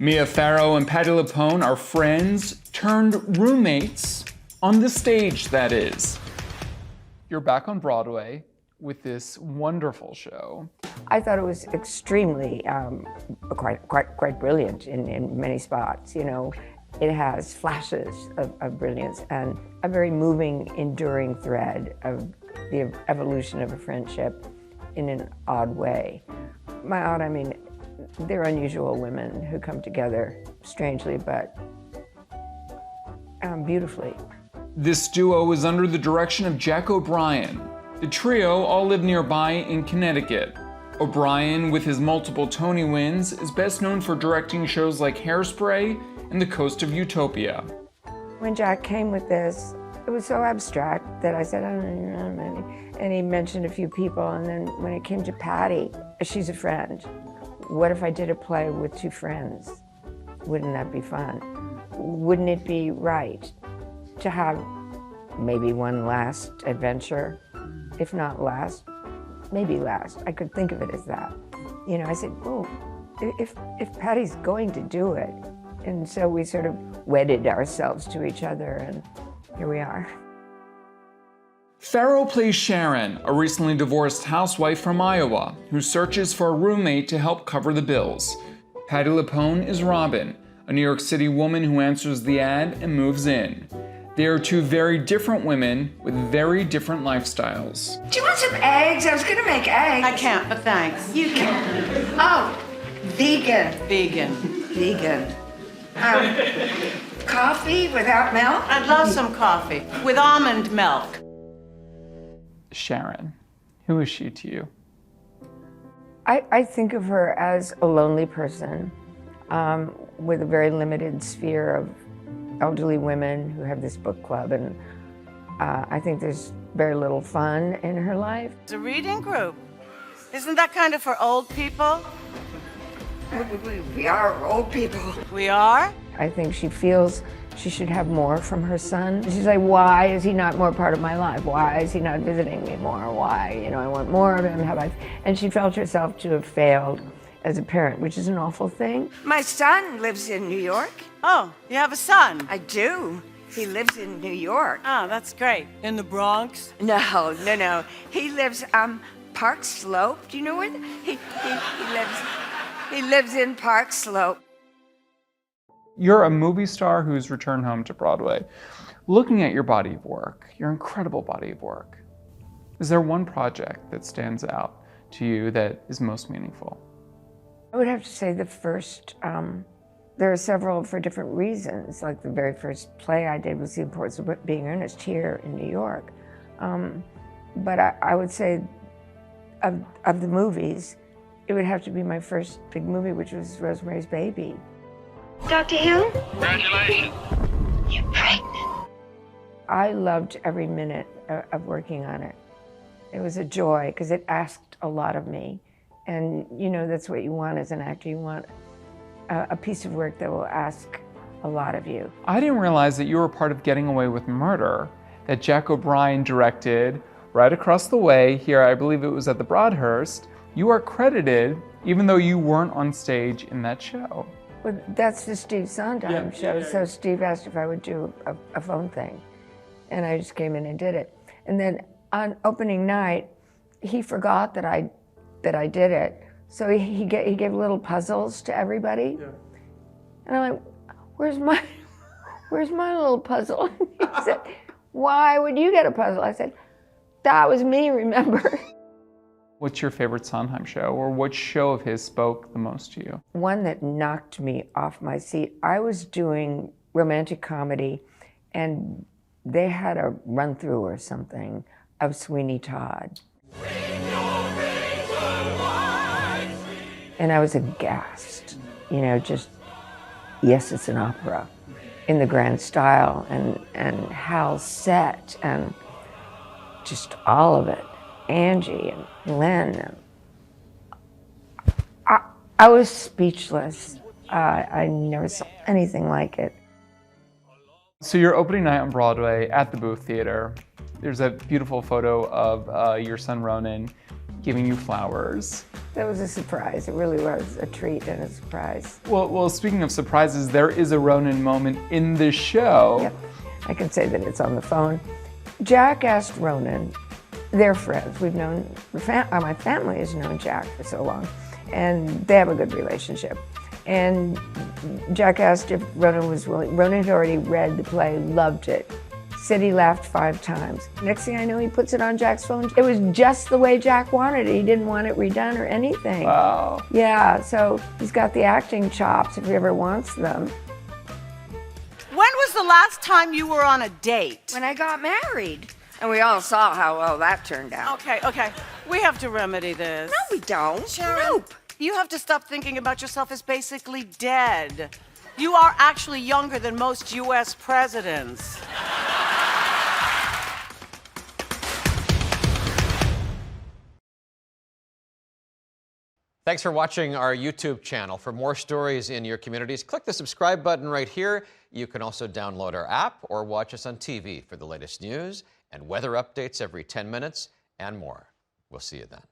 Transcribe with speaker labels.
Speaker 1: Mia Farrow and Patti LuPone are friends turned roommates on the stage, that is. You're back on Broadway with this wonderful show.
Speaker 2: I thought it was extremely, quite brilliant in many spots. You know, it has flashes of brilliance and a very moving, enduring thread of the evolution of a friendship in an odd way. By odd, I mean, they're unusual women who come together strangely, but beautifully.
Speaker 1: This duo is under the direction of Jack O'Brien. The trio all live nearby in Connecticut. O'Brien, with his multiple Tony wins, is best known for directing shows like Hairspray and The Coast of Utopia.
Speaker 2: When Jack came with this, it was so abstract that I said, I don't know, maybe. And he mentioned a few people, and then when it came to Patti, she's a friend. What if I did a play with two friends? Wouldn't that be fun? Wouldn't it be right to have maybe one last adventure? If not last, maybe last. I could think of it as that. You know, I said, oh, if Patti's going to do it. And so we sort of wedded ourselves to each other, and here we are.
Speaker 1: Farrow plays Sharon, a recently divorced housewife from Iowa who searches for a roommate to help cover the bills. Patti LuPone is Robin, a New York City woman who answers the ad and moves in. They are two very different women with very different lifestyles.
Speaker 3: Do you want some eggs? I was gonna make eggs.
Speaker 4: I can't, but thanks.
Speaker 3: You can. Oh, vegan.
Speaker 4: Vegan.
Speaker 3: Vegan. Coffee without milk?
Speaker 4: I'd love some coffee with almond milk.
Speaker 1: Sharon, who is she to you?
Speaker 2: I think of her as a lonely person with a very limited sphere of elderly women who have this book club, and I think there's very little fun in her life.
Speaker 4: It's a reading group. Isn't that kind of for old people?
Speaker 3: We are old people.
Speaker 4: We are?
Speaker 2: I think she feels she should have more from her son. She's like, why is he not more part of my life? Why is he not visiting me more? Why, you know, I want more of him. And she felt herself to have failed as a parent, which is an awful thing.
Speaker 3: My son lives in New York.
Speaker 4: Oh, you have a son?
Speaker 3: I do. He lives in New York.
Speaker 4: Oh, that's great. In the Bronx?
Speaker 3: No. He lives Park Slope. Do you know where he lives in Park Slope.
Speaker 1: You're a movie star who's returned home to Broadway. Looking at your body of work, your incredible body of work, is there one project that stands out to you that is most meaningful?
Speaker 2: I would have to say the first, there are several for different reasons. Like the very first play I did was The Importance of Being Earnest here in New York. But I would say of the movies, it would have to be my first big movie, which was Rosemary's Baby.
Speaker 3: Dr. Hill?
Speaker 5: Congratulations.
Speaker 3: You're pregnant.
Speaker 2: I loved every minute of working on it. It was a joy because it asked a lot of me. And you know, that's what you want as an actor. You want a piece of work that will ask a lot of you.
Speaker 1: I didn't realize that you were part of Getting Away with Murder, that Jack O'Brien directed right across the way here. I believe it was at the Broadhurst. You are credited, even though you weren't on stage in that show.
Speaker 2: Well, that's the Steve Sondheim show. So Steve asked if I would do a phone thing. And I just came in and did it. And then on opening night, he forgot that I did it. So he gave little puzzles to everybody. Yeah. And I'm like, where's my little puzzle? He said, why would you get a puzzle? I said, that was me, remember?
Speaker 1: What's your favorite Sondheim show, or what show of his spoke the most to you?
Speaker 2: One that knocked me off my seat, I was doing romantic comedy, and they had a run-through or something of Sweeney Todd. And I was aghast, you know, just, yes, it's an opera in the grand style, and Hal's set, and just all of it. Angie and Len. I was speechless. I never saw anything like it.
Speaker 1: So your opening night on Broadway at the Booth Theater, there's a beautiful photo of your son Ronan giving you flowers.
Speaker 2: That was a surprise. It really was a treat and a surprise.
Speaker 1: Well, speaking of surprises, there is a Ronan moment in the show.
Speaker 2: Yep, I can say that it's on the phone. Jack asked Ronan, they're friends. We've known, my family has known Jack for so long, and they have a good relationship. And Jack asked if Ronan was willing. Ronan had already read the play, loved it. Said he laughed 5 times. Next thing I know, he puts it on Jack's phone. It was just the way Jack wanted it. He didn't want it redone or anything.
Speaker 1: Wow.
Speaker 2: Yeah, so he's got the acting chops if he ever wants them.
Speaker 4: When was the last time you were on a date?
Speaker 3: When I got married. And we all saw how well that turned out.
Speaker 4: Okay. We have to remedy this.
Speaker 3: No, we don't.
Speaker 4: Sharon,
Speaker 3: Nope.
Speaker 4: you have to stop thinking about yourself as basically dead. You are actually younger than most U.S. presidents.
Speaker 5: Thanks for watching our YouTube channel. For more stories in your communities, click the subscribe button right here. You can also download our app or watch us on TV for the latest news and weather updates every 10 minutes and more. We'll see you then.